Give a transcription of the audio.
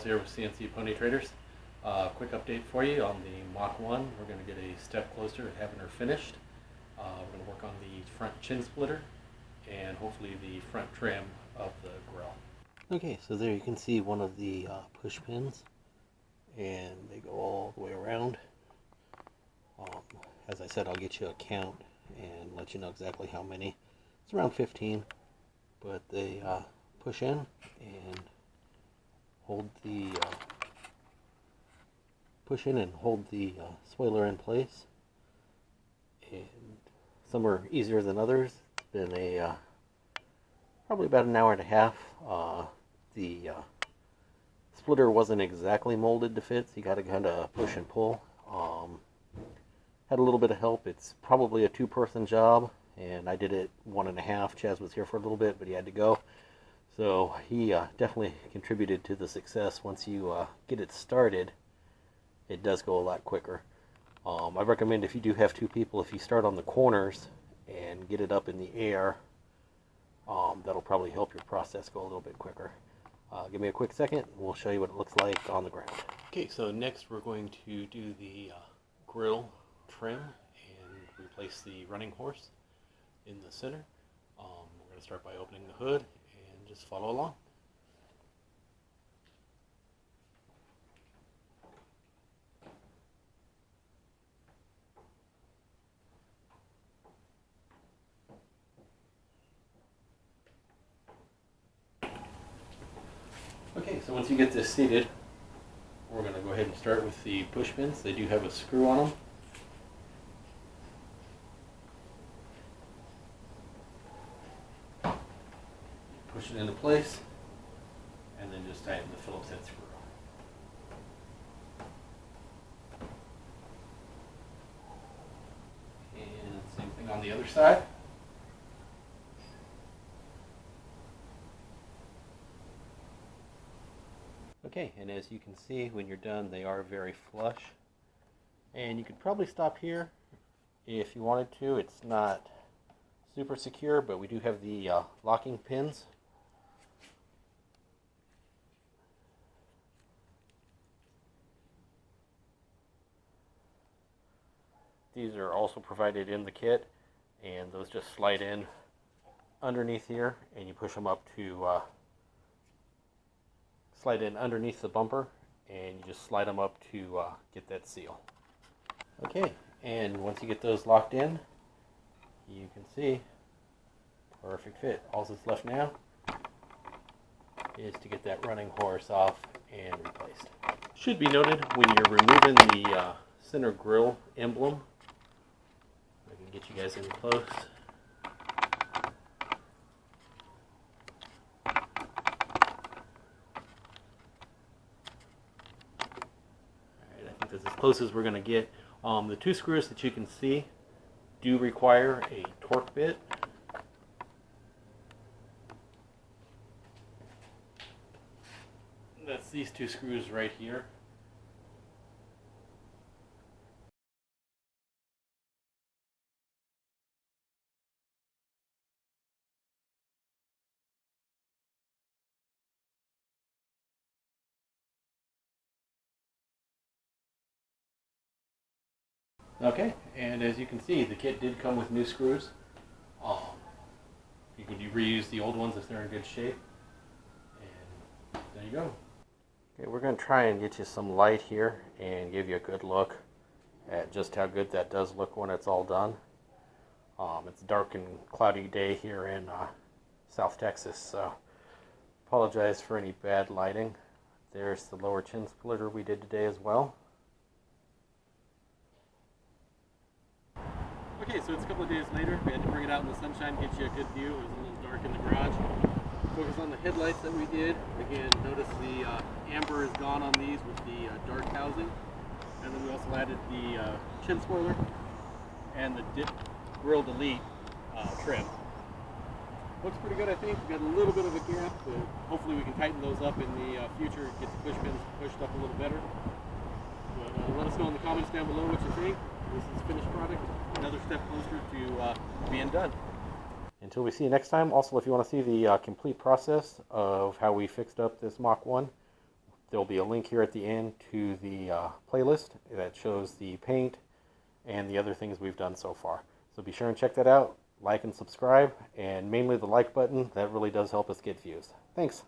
here with CNC Pony Traders. Quick update for you on the Mach 1. We're going to get a step closer to having her finished. We're going to work on the front chin splitter and hopefully the front trim of the grill. Okay, so there you can see one of the push pins, and they go all the way around. As I said, I'll get you a count and let you know exactly how many. It's around 15, but they push in and hold the spoiler in place. And some are easier than others. It's been probably about an hour and a half. The splitter wasn't exactly molded to fit, so you got to kind of push and pull. Had a little bit of help. It's probably a two-person job, and I did it 1.5. Chaz was here for a little bit, but he had to go. So he definitely contributed to the success. Once you get it started, it does go a lot quicker. I recommend, if you do have two people, if you start on the corners and get it up in the air, that'll probably help your process go a little bit quicker. Give me a quick second, and we'll show you what it looks like on the ground. Okay, so next we're going to do the grill trim and replace the running horse in the center. We're going to start by opening the hood and just follow along. Okay, so once you get this seated, we're going to go ahead and start with the push pins. They do have a screw on them. Push it into place, and then just tighten the Phillips head screw. And same thing on the other side. Okay, and as you can see, when you're done, they are very flush. And you could probably stop here if you wanted to. It's not super secure, but we do have the locking pins. These are also provided in the kit, and those just slide in underneath here, and you push them up to slide in underneath the bumper, and you just slide them up to get that seal. Okay, and once you get those locked in, you can see perfect fit. All that's left now is to get that running horse off and replaced. Should be noted, when you're removing the center grill emblem, I can get you guys in close. That's as close as we're going to get. The two screws that you can see do require a torque bit. That's these two screws right here. Okay, and as you can see, the kit did come with new screws. You could reuse the old ones if they're in good shape. And there you go. Okay, we're going to try and get you some light here and give you a good look at just how good that does look when it's all done. It's a dark and cloudy day here in South Texas, so apologize for any bad lighting. There's the lower chin splitter we did today as well. Okay, so it's a couple of days later. We had to bring it out in the sunshine, get you a good view. It was a little dark in the garage. Focus on the headlights that we did. Again, notice the amber is gone on these with the dark housing. And then we also added the chin spoiler and the grill delete trim. Looks pretty good, I think. We've got a little bit of a gap, but hopefully we can tighten those up in the future, get the push pins pushed up a little better. But let us know in the comments down below what you think. This is finished product, another step closer to being done. Until we see you next time. Also, if you want to see the complete process of how we fixed up this Mach 1, There'll be a link here at the end to the playlist that shows the paint and the other things we've done so far. So be sure and check that out, like and subscribe, and mainly the like button. That really does help us get views. Thanks.